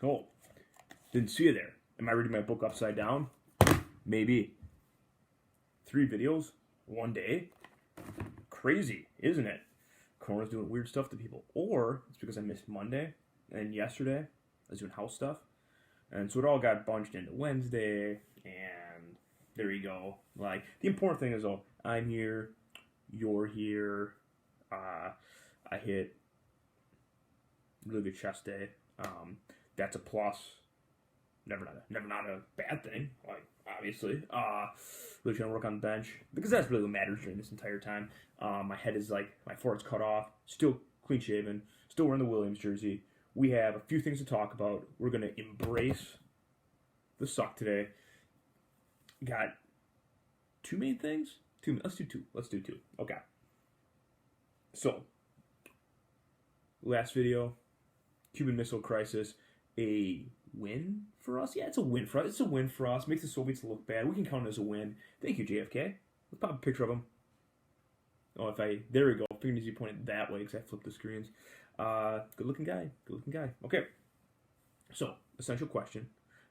Oh, didn't see you there. Am I reading my book upside down? Maybe. 3 videos, 1 day? Crazy, isn't it? Corona's doing weird stuff to people. Or it's because I missed Monday, and yesterday I was doing house stuff. And so it all got bunched into Wednesday, and there you go. Like, the important thing is, I'm here, you're here, I hit really good chest day. That's a plus. Never not a bad thing. Like, obviously, really trying to work on the bench because that's really what matters during this entire time. My head is like my forehead's cut off, still clean shaven, still wearing the Williams jersey. We have a few things to talk about. We're gonna embrace the suck today. Got 2 main things. 2. Let's do 2. Let's do 2. Okay. So, last video, Cuban Missile Crisis, a win for us? Yeah, it's a win for us. It's a win for us. Makes the Soviets look bad. We can count it as a win. Thank you, JFK. Let's pop a picture of him. Oh, there we go. I figured you pointed that way because I flipped the screens. Good looking guy. Good looking guy. Okay. So, essential question.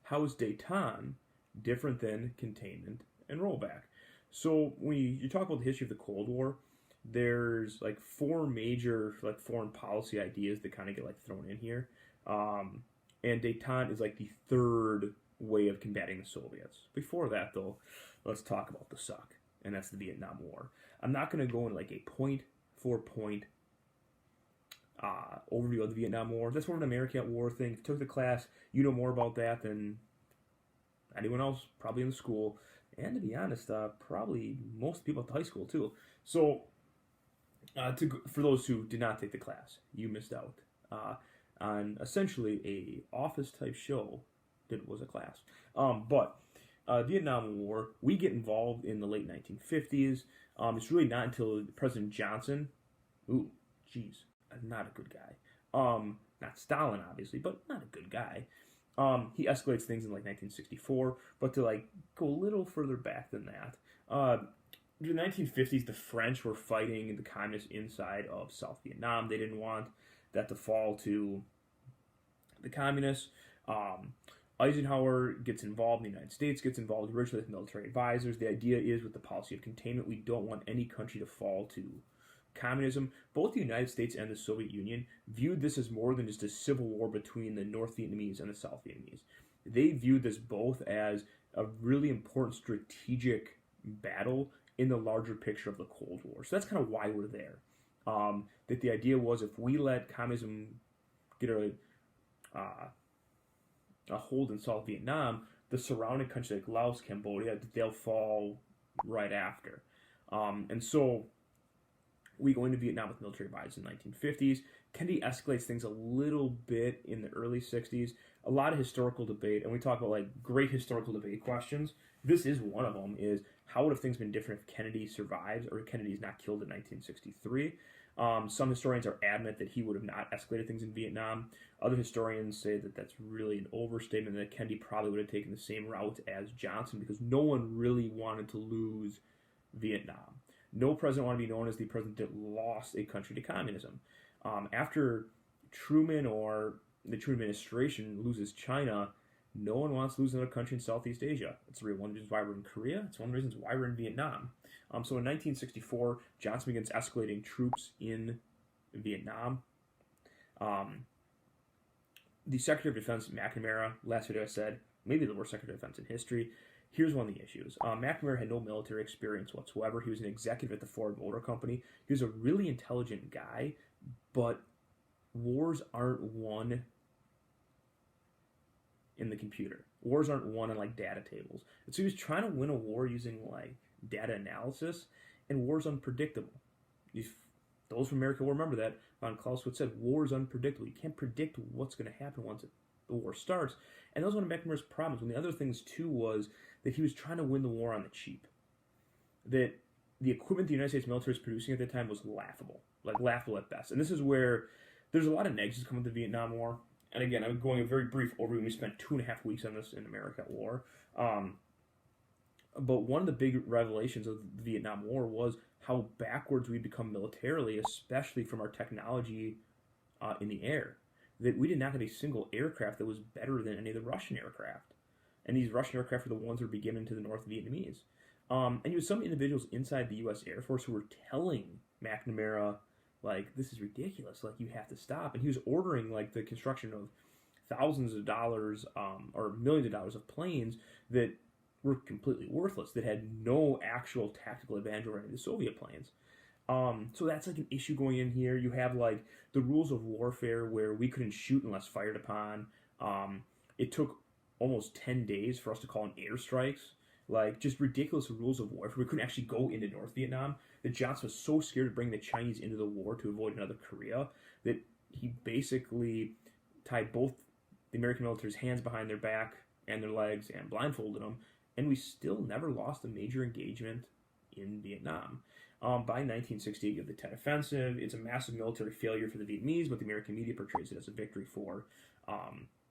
How is détente different than containment and rollback? So, when you talk about the history of the Cold War, there's like 4 major like foreign policy ideas that kind of get like thrown in here. And détente is like the 3rd way of combating the Soviets. Before that, though, let's talk about the suck, and that's the Vietnam War. I'm not going to go into like a point-for-point overview of the Vietnam War. That's more of an American at War thing. If you took the class, you know more about that than anyone else, probably in the school. And to be honest, probably most people at the high school, too. So, for those who did not take the class, you missed out on essentially a office-type show that was a class. But Vietnam War, we get involved in the late 1950s. It's really not until President Johnson, not a good guy. Not Stalin, obviously, but not a good guy. He escalates things in like 1964, but to like go a little further back than that, in the 1950s, the French were fighting the communists inside of South Vietnam. They didn't want that to fall to the communists. Eisenhower gets involved, the United States gets involved originally with military advisors. The idea is, with the policy of containment, we don't want any country to fall to communism. Both the United States and the Soviet Union viewed this as more than just a civil war between the North Vietnamese and the South Vietnamese. They viewed this both as a really important strategic battle in the larger picture of the Cold War. So that's kind of why we're there. That the idea was, if we let communism get a hold in South Vietnam, the surrounding countries like Laos, Cambodia, they'll fall right after. And so we go into Vietnam with military advisors in the 1950s. Kennedy escalates things a little bit in the early 60s. A lot of historical debate, and we talk about like great historical debate questions. This is one of them, is how would have things been different if Kennedy survives or Kennedy's not killed in 1963? Some historians are adamant that he would have not escalated things in Vietnam. Other historians say that that's really an overstatement, that Kennedy probably would have taken the same route as Johnson, because no one really wanted to lose Vietnam. No president wanted to be known as the president that lost a country to communism. After Truman or the Truman administration loses China, no one wants to lose another country in Southeast Asia. It's one of the reasons why we're in Korea. It's one of the reasons why we're in Vietnam. So in 1964, Johnson begins escalating troops in Vietnam. The Secretary of Defense, McNamara, last video I said, maybe the worst Secretary of Defense in history. Here's one of the issues. McNamara had no military experience whatsoever. He was an executive at the Ford Motor Company. He was a really intelligent guy, but wars aren't won in the computer. Wars aren't won on like data tables. And so he was trying to win a war using like data analysis, and war's unpredictable. Those from America will remember that. Von Clausewitz said, war is unpredictable. You can't predict what's going to happen once the war starts. And that was one of McNamara's problems. And the other things, too, was that he was trying to win the war on the cheap. That the equipment the United States military was producing at the time was laughable. Like, laughable at best. And this is where there's a lot of negatives coming to the Vietnam War. And again, I'm going a very brief overview. We spent 2.5 weeks on this in America at War. But one of the big revelations of the Vietnam War was how backwards we'd become militarily, especially from our technology in the air. that we did not have a single aircraft that was better than any of the Russian aircraft. And these Russian aircraft were the ones that were beginning to the North Vietnamese. And you had some individuals inside the U.S. Air Force who were telling McNamara, like, this is ridiculous, like, you have to stop. And he was ordering, like, the construction of thousands of dollars or millions of dollars of planes that were completely worthless, that had no actual tactical advantage over any of the Soviet planes. So that's like an issue going in here. You have like the rules of warfare where we couldn't shoot unless fired upon. It took almost 10 days for us to call in airstrikes. Like just ridiculous rules of warfare. We couldn't actually go into North Vietnam. That Johnson was so scared to bring the Chinese into the war to avoid another Korea that he basically tied both the American military's hands behind their back and their legs and blindfolded them. And we still never lost a major engagement in Vietnam. By 1968, you have the Tet Offensive. It's a massive military failure for the Vietnamese, but the American media portrays it as a victory for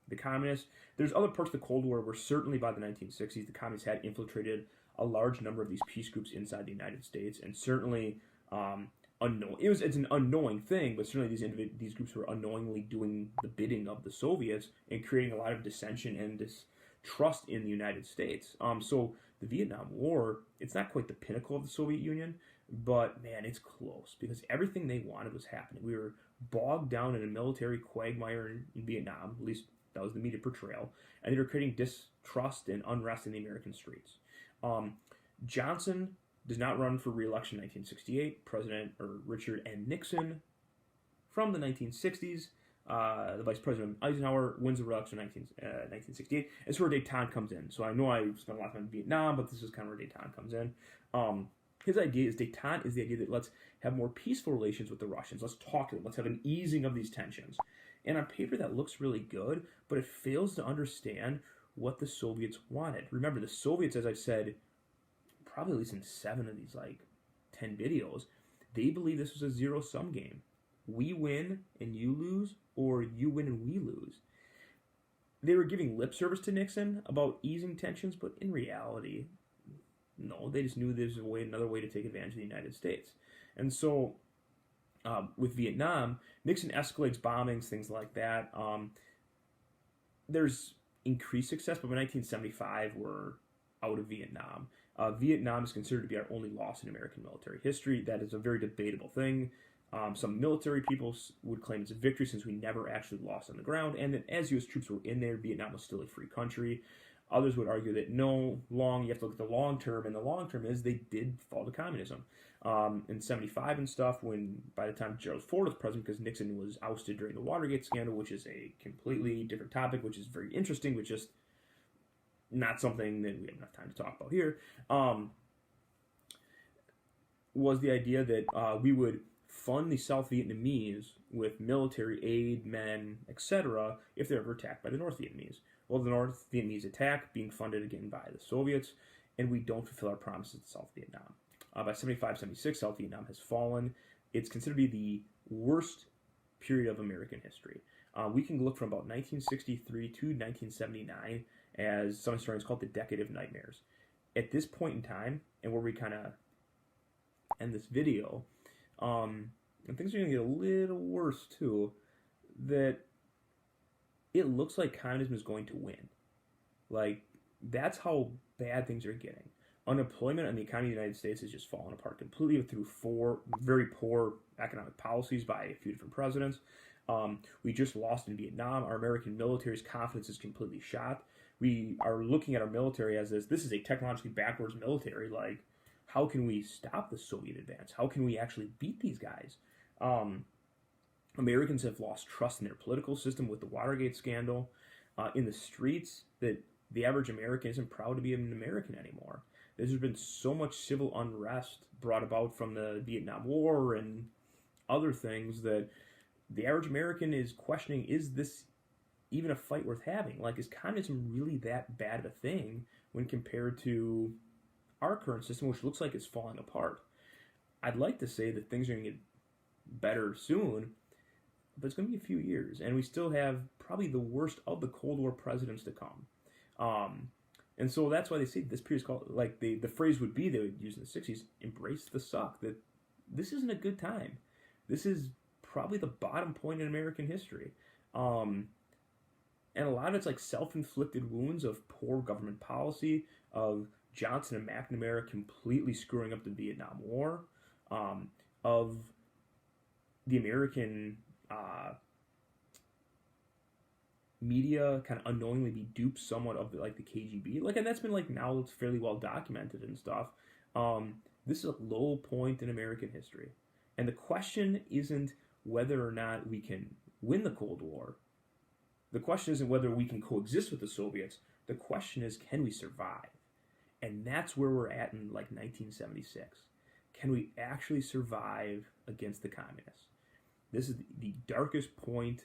the communists. There's other parts of the Cold War where certainly by the 1960s, the communists had infiltrated a large number of these peace groups inside the United States, and certainly it's an unknowing thing, but certainly these groups were unknowingly doing the bidding of the Soviets and creating a lot of dissension and distrust in the United States. So the Vietnam War, it's not quite the pinnacle of the Soviet Union, but man, it's close because everything they wanted was happening. We were bogged down in a military quagmire in Vietnam, at least that was the media portrayal, and they were creating distrust and unrest in the American streets. Johnson does not run for re-election in 1968. President Richard N. Nixon from the 1960s. The Vice President Eisenhower wins the re-election in 1968. It's where détente comes in. So I know I spent a lot of time in Vietnam, but this is kind of where détente comes in. His idea is détente is the idea that let's have more peaceful relations with the Russians. Let's talk to them. Let's have an easing of these tensions. And on paper, that looks really good, but it fails to understand what the Soviets wanted. Remember, the Soviets, as I've said, probably at least in 7 of these, 10 videos, they believe this was a zero-sum game. We win and you lose, or you win and we lose. They were giving lip service to Nixon about easing tensions, but in reality, no, they just knew there was another way to take advantage of the United States. And so, with Vietnam, Nixon escalates bombings, things like that. There's increased success, but by 1975, we're out of Vietnam. Vietnam is considered to be our only loss in American military history. That is a very debatable thing. Some military people would claim it's a victory since we never actually lost on the ground, and that as U.S. troops were in there, Vietnam was still a free country. Others would argue that you have to look at the long term, and the long term is they did fall to communism. In 75 and stuff, by the time Gerald Ford was president, because Nixon was ousted during the Watergate scandal, which is a completely different topic, which is very interesting, but just not something that we have enough time to talk about here, was the idea that we would fund the South Vietnamese with military aid, men, etc., if they're ever attacked by the North Vietnamese. Well, the North Vietnamese attack, being funded again by the Soviets, and we don't fulfill our promises to South Vietnam. By 75, 76, South Vietnam has fallen. It's considered to be the worst period of American history. We can look from about 1963 to 1979 as some historians call it the Decade of Nightmares. At this point in time, and where we kind of end this video, and things are going to get a little worse too, that it looks like communism is going to win. That's how bad things are getting. Unemployment and the economy of the United States has just fallen apart completely through 4 very poor economic policies by a few different presidents. We just lost in Vietnam. Our American military's confidence is completely shot. We are looking at our military as this is a technologically backwards military. How can we stop the Soviet advance? How can we actually beat these guys? Americans have lost trust in their political system with the Watergate scandal. In the streets, that the average American isn't proud to be an American anymore. There's been so much civil unrest brought about from the Vietnam War and other things that the average American is questioning, is this even a fight worth having? Is communism really that bad of a thing when compared to our current system, which looks like it's falling apart? I'd like to say that things are going to get better soon, but it's going to be a few years, and we still have probably the worst of the Cold War presidents to come. And so that's why they say this period is called, the phrase would be they would use in the 60s, embrace the suck, that this isn't a good time. This is probably the bottom point in American history. And a lot of it's like self-inflicted wounds of poor government policy, of Johnson and McNamara completely screwing up the Vietnam War, of the American media kind of unknowingly be duped somewhat of the KGB. And that's been now it's fairly well documented and stuff. This is a low point in American history. And the question isn't whether or not we can win the Cold War. The question isn't whether we can coexist with the Soviets. The question is, can we survive? And that's where we're at in 1976. Can we actually survive against the communists? This is the darkest point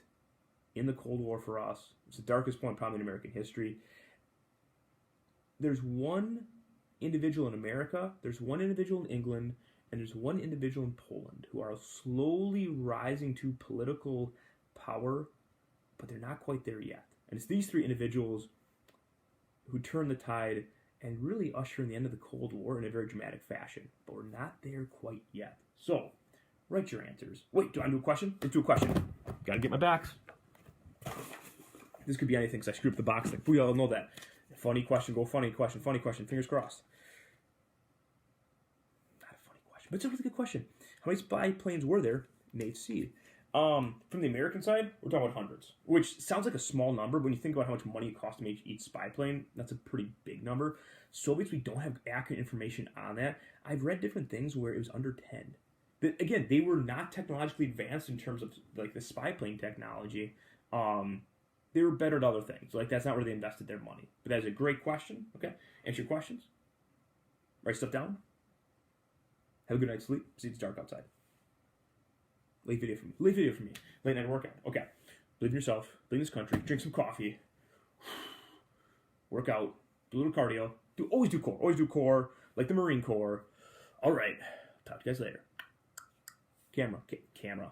in the Cold War for us. It's the darkest point probably in American history. There's one individual in America, there's one individual in England, and there's one individual in Poland who are slowly rising to political power, but they're not quite there yet. And it's these three individuals who turn the tide and really usher in the end of the Cold War in a very dramatic fashion. But we're not there quite yet. So, write your answers. Wait, do I do a question? Let's do a question. Gotta get my backs. This could be anything, because I screwed up the box. We all know that. Funny question, go funny question, fingers crossed. Not a funny question, but it's a really good question. How many spy planes were there in 8th Seed? From the American side, we're talking about hundreds, which sounds like a small number, but when you think about how much money it costs to make each spy plane, that's a pretty big number. Soviets, we don't have accurate information on that. I've read different things where it was under 10. But again, they were not technologically advanced in terms of the spy plane technology. They were better at other things. That's not where they invested their money. But that is a great question. Okay, answer your questions. Write stuff down. Have a good night's sleep. See, it's dark outside. Late video for me. Late night workout. Okay. Believe in yourself. Believe in this country. Drink some coffee. Work out. Do a little cardio. Always do core. Always do core. Like the Marine Corps. All right. Talk to you guys later. Camera.